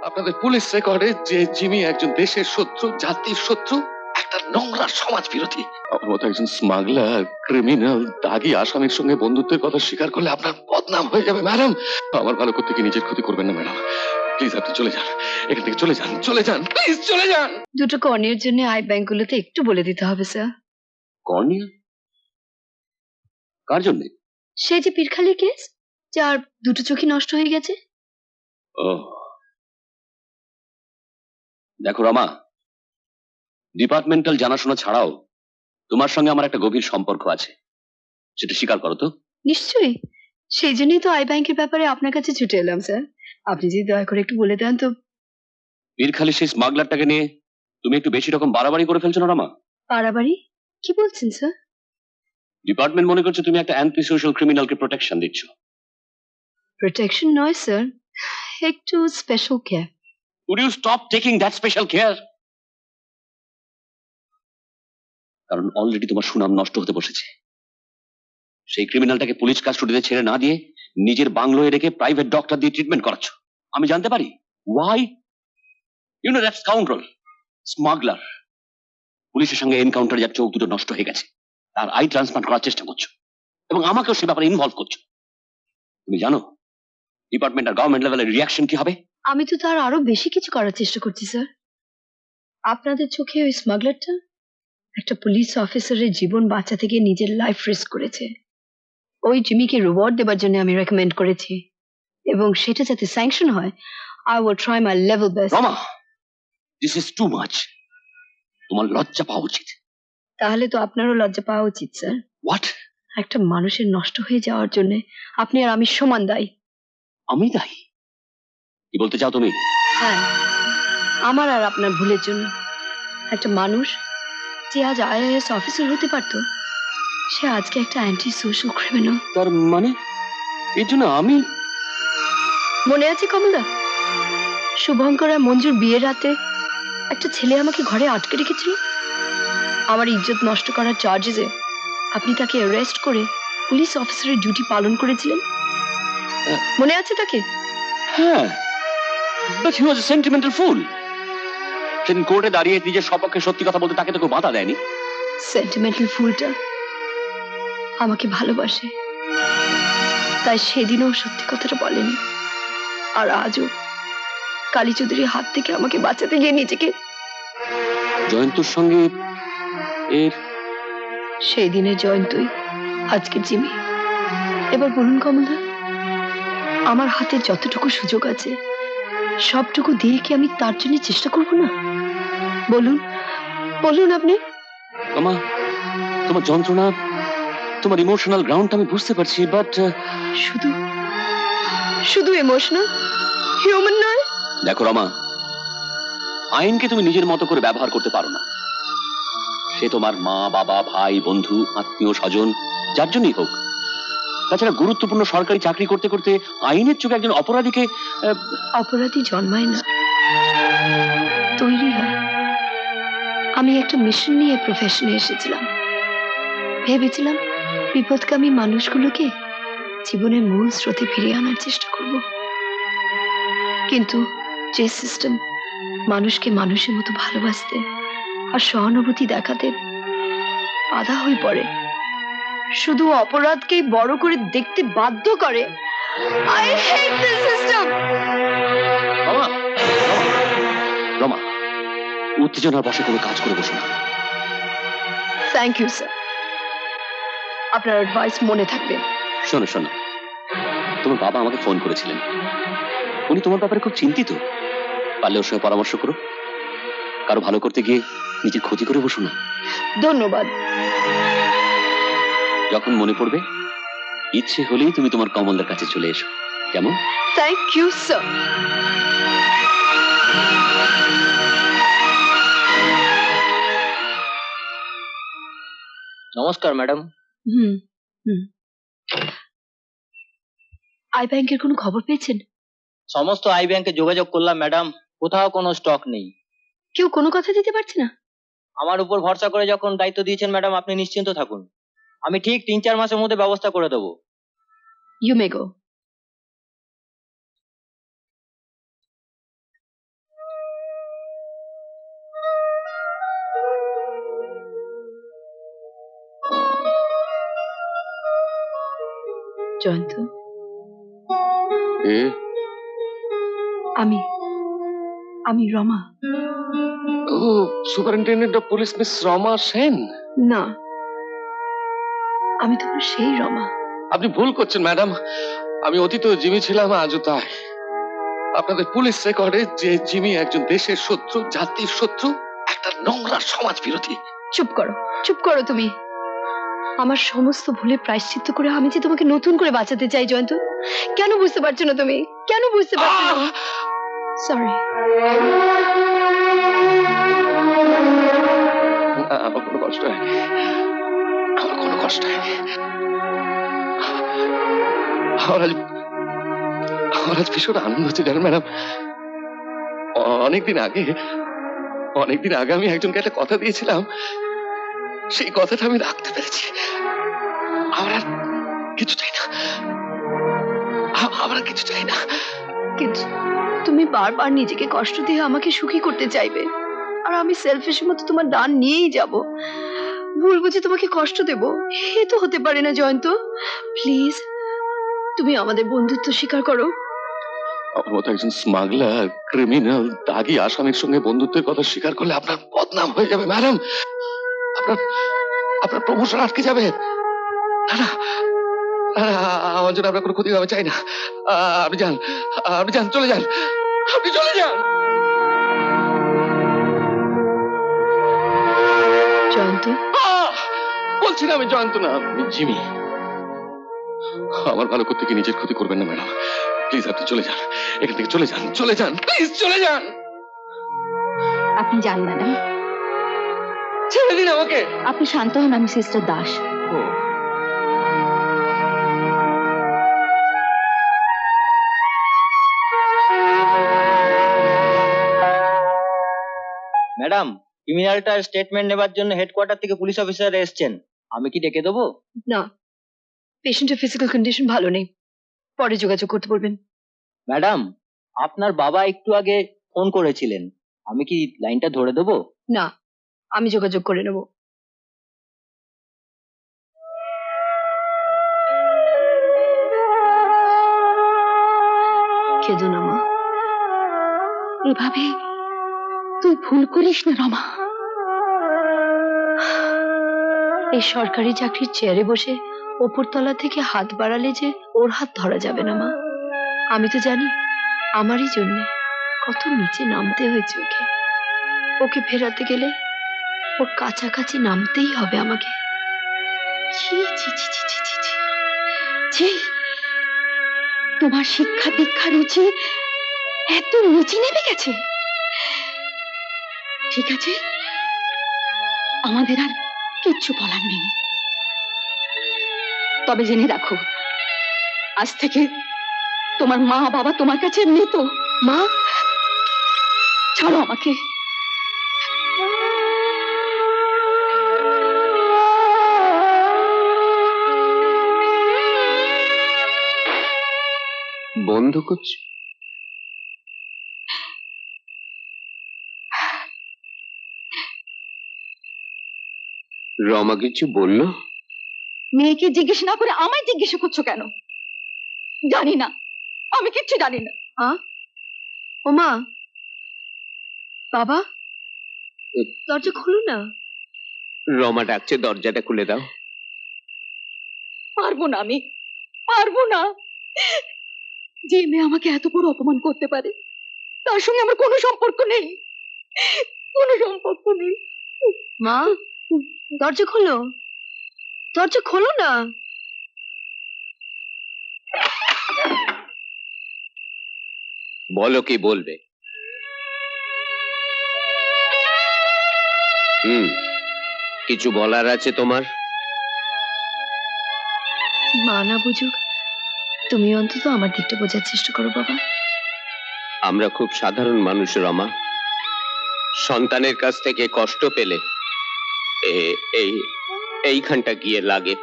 আপনাদের পুলিশ রেকর্ডে যে জিমি একজন দেশের শত্রু, জাতির শত্রু, একটা নোংরা সমাজ বিরোধী, আমার মতো একজন স্মাগলার, ক্রিমিনাল, দাগী আসামির সঙ্গে বন্ধুত্বের কথা স্বীকার করলে আপনার বদনাম হয়ে যাবে ম্যাডাম। আমার ভালো করতে কি নিজের ক্ষতি করবেন না ম্যাডাম। প্লিজ আপনি চলে যান, এখান থেকে চলে যান, চলে যান, প্লিজ চলে যান। দুটো কর্নিয়ার জন্য আই ব্যাংকগুলোতে একটু বলে দিতে হবে স্যার। কর্নিয়া? কার জন্য? সেই যে পীরখালি কেস, যার দুটো চোখই নষ্ট হয়ে গেছে। ও দেখো রমা, ডিপার্টমেন্টাল জানাশোনা ছাড়াও তোমার সঙ্গে আমার একটা গভীর সম্পর্ক আছে, সেটা স্বীকার করো তো। নিশ্চয়ই, সেই জন্যই তো আই ব্যাংকের ব্যাপারে আপনার কাছে ছুটে এলাম স্যার। আপনি যদি দয়া করে একটু বলে দেন তো। পীরখালি সেই স্মাগলারটাকে নিয়ে তুমি একটু বেশি রকম বাড়াবাড়ি করে ফেলছো না রমা? বাড়াবাড়ি কি বলছেন স্যার? ডিপার্টমেন্ট মনে করছে তুমি একটা অ্যান্টি সোশ্যাল ক্রিমিনালকে প্রোটেকশন দিচ্ছ। প্রোটেকশন নয় স্যার, একটু special care. Would you stop taking that special care? কারণ অলরেডি তোমার সুনাম নষ্ট হতে বসেছে। সেই ক্রিমিনালটাকে পুলিশ কাস্টডিতে ছেড়ে না দিয়ে নিজের বাংলোয় রেখে প্রাইভেট ডক্টর দিয়ে ট্রিটমেন্ট করাচ্ছ। আমি জানতে পারি why? You know that scoundrel, smuggler, পুলিশের সঙ্গে এনকাউন্টার যার চোখ দুটো নষ্ট হয়ে গেছে, তার আই ট্রান্সপ্লান্ট করার চেষ্টা করছো এবং আমাকেও সে ব্যাপারে ইনভলভ করছো। তুমি জানো ডিপার্টমেন্ট আর গভর্নমেন্ট লেভেলের রিয়াকশন কি হবে? আমি তো তার আরো বেশি কিছু করার চেষ্টা করছি স্যার। আপনাদের চোখে ওই স্মাগলারটা একটা পুলিশ অফিসারের জীবন বাঁচাতে গিয়ে নিজের লাইফ রিস্ক করেছে। ওই জিমিকে রিওয়ার্ড দেবার জন্য আমি রেকমেন্ড করেছি, এবং সেটা যাতে স্যাংশন হয়, I will try my level best. Rama, this is too much. তোমার লজ্জা পাওয়া উচিত। তাহলে তো আপনারও লজ্জা পাওয়া উচিত স্যার। হোয়াট? একটা মানুষের নষ্ট হয়ে যাওয়ার জন্য আপনি আর আমি সমান দায়ী। আমি দায়ী? কি বলতে চাও তুমি? হ্যাঁ, আমার আর আপনার ভুলের জন্য একটা মানুষ যে আজ আইএএস অফিসার হতে পারত, সে আজকে একটা অ্যান্টি সোশ্যাল ক্রিমিনাল। তার মানে এর জন্য আমি? মনে আছে কমলদা, শুভঙ্কর আর মঞ্জুর বিয়ের রাতে একটা ছেলে আমাকে ঘরে আটকে রেখেছিল। আমার ইজ্জত নষ্ট করার চার্জেসে আপনি তাকে অ্যারেস্ট করে পুলিশ অফিসারের ডিউটি পালন করেছিলেন। মনে আছে তাকে? হ্যাঁ, but he was a sentimental ফুল। সেদিন কোর্টে দাঁড়িয়ে নিজের সপক্ষে সত্যি কথা বলতে তাকে তো কেউ বাধা দেয়নি। সেন্টিমেন্টাল ফুলটা আমাকে ভালোবাসে, তাই সেদিনও সত্যি কথাটা বলেনি। আর আজও কালী চৌধুরীর হাত থেকে আমাকে বাঁচাতে গিয়ে নিজেকে। জয়ন্তর সঙ্গে এর সেই দিনের জয়ন্তই আজকে জিমি। এবার বলুন কমলদা, আমার হাতে যতটুকু সুযোগ আছে সবটুকু দিয়ে কি আমি তার জন্য চেষ্টা করব না? বলুন, বলুন আপনি। আমা, তোমার যন্ত্রণা, তোমার ইমোশনাল গ্রাউন্ডটা আমি বুঝতে পারছি, বাট শুধু শুধু ইমোশনাল, হিউম্যান নয়। দেখো রমা, আইনকে তুমি নিজের মতো করে ব্যবহার করতে পারো না। সে তোমার মা, বাবা, ভাই, বন্ধু, আত্মীয় স্বজন, যার জন্যই হোক। তাছাড়া গুরুত্বপূর্ণ সরকারি চাকরি করতে করতে আইনের চোখে একজন অপরাধীকে অপরাধী জন্মায় না, তৈরি হয়। আমি একটা মিশন নিয়ে প্রফেশনে এসেছিলাম। ভেবেছিলাম বিপদগামী মানুষগুলোকে জীবনের মূল স্রোতে ফিরিয়ে আনার চেষ্টা করব, কিন্তু যে সিস্টেম মানুষকে মানুষের মতো ভালোবাসতে আর সহানুভূতি দেখাতে বাধা হয়ে পড়ে, শুধু অপরাধকেই বড় করে দেখতে বাধ্য করে। I hate this system. Rama, Rama, উত্তেজনার বশে কোনো কাজ করে বসো না। থ্যাংক ইউ স্যার, আপনার অ্যাডভাইস মনে থাকবে। শোনো শোনো, তোমার বাবা আমাকে ফোন করেছিলেন। উনি তোমার ব্যাপারে খুব চিন্তিত। পারলে ওর সঙ্গে পরামর্শ করো। কারো ভালো করতে গিয়ে নিজের ক্ষতি করে বসো না। ধন্যবাদ। যখন মনে পড়বে, ইচ্ছে হলেই তুমি তোমার কমলদার কাছে চলে এসো, কেমন? Thank you sir. নমস্কার ম্যাডাম। হুম হুম আই ব্যাংকের কোনো খবর পেয়েছেন? সমস্ত আই ব্যাংকে যোগাযোগ করলাম ম্যাডাম, কোথাও কোনো স্টক নেই। কেউ কোনো কথা দিতে পারছে না? আমার উপর ভরসা করে যখন দায়িত্ব দিয়েছেন ম্যাডাম, আপনি নিশ্চিন্ত থাকুন, আমি ঠিক 3-4 মাসের মধ্যে ব্যবস্থা করে দেবো। ইউ মে গো। জয়ন্ত, এ আমি আমি রমা। ও superintendent of police miss Rama Sen. না, আমি তোমার সেই রমা। আপনি ভুল করছেন ম্যাডাম, আমি অতীতেও জিমি ছিলাম, আজও তাই। আপনাদের পুলিশ রেকর্ডে যে জিমি একজন দেশের শত্রু, জাতির শত্রু, একটা নোংরা সমাজ বিরোধী। চুপ করো, চুপ করো তুমি। আমার সমস্ত ভুলে প্রায়শ্চিত্ত করে আমি যে তোমাকে নতুন করে বাঁচাতে চাই জয়ন্ত। কেন বুঝতে পারছো না তুমি? কেন বুঝতে পারছো না? সরি। আমার কোনো কষ্ট হয়নি, আমার কোনো কষ্ট হয়নি। আমার আজ ভীষণ আনন্দ হচ্ছে জানেন ম্যাডাম। অনেকদিন আগে আমি একজনকে একটা কথা দিয়েছিলাম, সেই কথাটা আমি রাখতে পেরেছি। আমার আর কিছু চাই না, আমার আর কিছু চাই না। কিন্তু তুমি বারবার নিজেকে কষ্ট দিয়ে আমাকে সুখী করতে চাইবে, আর আমি সেলফিশ মতো তোমার দান নিয়েই যাব। ভুল বুঝে তোমাকে কষ্ট দেব, এ তো হতে পারে না জয়ন্ত। প্লিজ, তুমি আমাদের বন্ধুত্ব স্বীকার করো। আমার মতো একজন স্মাগলার, ক্রিমিনাল, দাগি আসামির সঙ্গে বন্ধুত্বের কথা স্বীকার করলে আপনার বদনাম হয়ে যাবে ম্যাডাম। আপনার প্রমোশন আটকে যাবে। না না, আমার জন্য আপনার কোনো ক্ষতি হবে চাই না। আপনি যান, চলে যান, আপনি চলে যান। জয়ন্ত, বলছি না আমি জয়ন্ত না, আমি জিমি। আমার ভালো করতে গিয়ে নিজের ক্ষতি করবেন না ম্যাডাম, প্লিজ আপনি চলে যান, এখান থেকে চলে যান, প্লিজ চলে যান। আপনি যান ম্যাডাম, ছেড়ে দিন আমাকে। আপনি শান্ত হন, আমি সিস্টার দাস। ম্যাডাম, ক্রিমিনালটার স্টেটমেন্ট নেবার জন্য হেডকোয়ার্টার থেকে পুলিশ অফিসার এসেছেন। আমি কি ডেকে দেবো? না, পেশেন্টের ফিজিক্যাল কন্ডিশন ভালো নেই, পরে যোগাযোগ করতে বলবেন। ম্যাডাম, আপনার বাবা একটু আগে ফোন করেছিলেন, আমি কি লাইনটা ধরে দেবো? না, আমি যোগাযোগ করে নেব। কেঁদো না মা, এভাবে তুই ভুল করিস না রমা। এই সরকারি চাকরির চেয়ারে বসে ওপরতলা থেকে হাত বাড়ালে যে ওর হাত ধরা যাবে না মা। আমি তো জানি আমারই জন্য কত নিচে নামতে হয়েছে ওকে। ওকে ফেরাতে গেলে ওর কাছাকাছি নামতেই হবে আমাকে। ছি ছি ছি ছি ছি ছি ছি। ছি, তোমার শিক্ষা দীক্ষা রুচি এত নিচে নেমে গেছে। ঠিক আছে, আমাদের আর কিচ্ছু বলার নেই। তবে জেনে রাখো, আজ থেকে তোমার মা বাবা তোমার কাছে মৃত। মা, ছাড়ো আমাকে। বন্ধ করছি। রমা কিছু বললো? মেয়েকে জিজ্ঞেস না করে আমায় জিজ্ঞেস করছো কেন? জানি না, আমি কিচ্ছু জানি না। ও মা, বাবা, দরজা খুলো না। রমা ডাকছে, দরজাটা খুলে দাও। পারবো না, আমি পারবো না। যে মেয়ে আমাকে এত বড় অপমান করতে পারে তার সঙ্গে আমার কোনো সম্পর্ক নেই, কোনো সম্পর্ক নেই। মা, দরজা খোলো, দরজা খোলো না। বলো কি বলবে? কিছু বলার আছে তোমার? মা না বুঝুক, তুমি অন্তত আমার দিকটা বোঝার চেষ্টা করো বাবা। আমরা খুব সাধারণ মানুষ রমা। সন্তানের কাছ থেকে কষ্ট পেলে এইখানটা গিয়ে লাগে।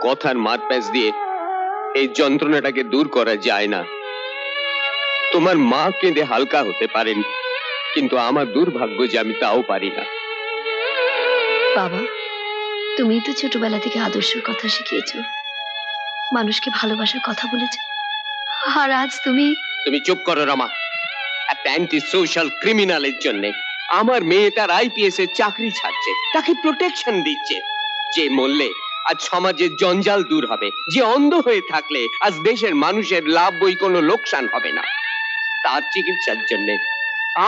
কথার মারপ্যাচ দিয়ে এই যন্ত্রণাটাকে দূর করা যায় না। তোমার মা কেঁদে হালকা হতে পারেন, কিন্তু আমার দুর্ভাগ্য যে আমি তাও পারি না। বাবা, তুমি তো ছোটবেলা থেকে আদর্শের কথা শিখিয়েছো। মানুষকে ভালোবাসার কথা বলেছে, আর আজ তুমি তুমি চুপ করো রমা। একটা অ্যান্টি সোশ্যাল ক্রিমিনালের জন্য আমার মেয়ে তার আইপিএস এর চাকরি ছাড়ছে, তাকে প্রোটেকশন দিচ্ছে। যে মরলে আজ সমাজের জঞ্জাল দূর হবে, যে অন্ধ হয়ে থাকলে আজ দেশের মানুষের লাভ বই কোনো লোকসান হবে না, তার চিকিৎসার জন্য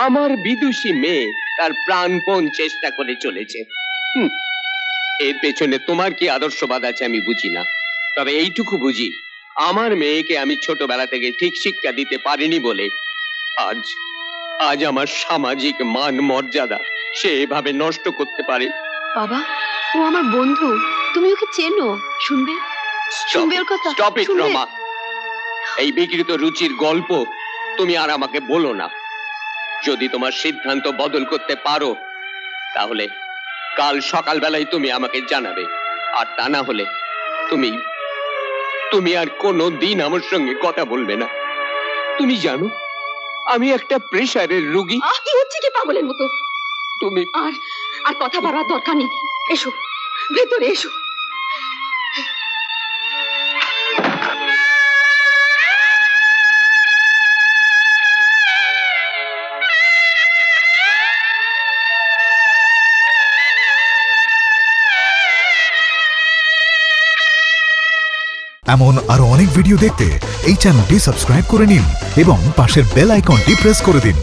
আমার বিদুষী মেয়ে তার প্রাণপণ চেষ্টা করে চলেছে। এর পেছনে তোমার কি আদর্শবাদ আছে আমি বুঝি না, তবে এইটুকু বুঝি, আমার মেয়েকে আমি ছোটবেলা থেকে ঠিক শিক্ষা দিতে পারিনি বলে আজ আজ আমার সামাজিক মান মর্যাদা সে এভাবে নষ্ট করতে পারে। বাবা, ও আমার বন্ধু, তুমি ওকে চেনো, শুনবে শুনবে ওর কথা, স্টপ ইট শুনবে? রমা, এই বিকৃত রুচির গল্প তুমি আর আমাকে বলো না। যদি তোমার সিদ্ধান্ত বদল করতে পারো তাহলে কাল সকালবেলায় তুমি আমাকে জানাবে, আর তা না হলে তুমি তুমি আর কোনো দিন আমার সঙ্গে কথা বলবে না। তুমি জানো আমি একটা প্রেশারের রোগী। কি হচ্ছে কি পাগলের মতো? তুমি আর আর কথা বাড়ার দরকার নেই, এসো ভেতরে এসো। এমন আরো অনেক ভিডিও দেখতে এই চ্যানেলটি সাবস্ক্রাইব করে নিন এবং পাশের বেল আইকনটি প্রেস করে দিন।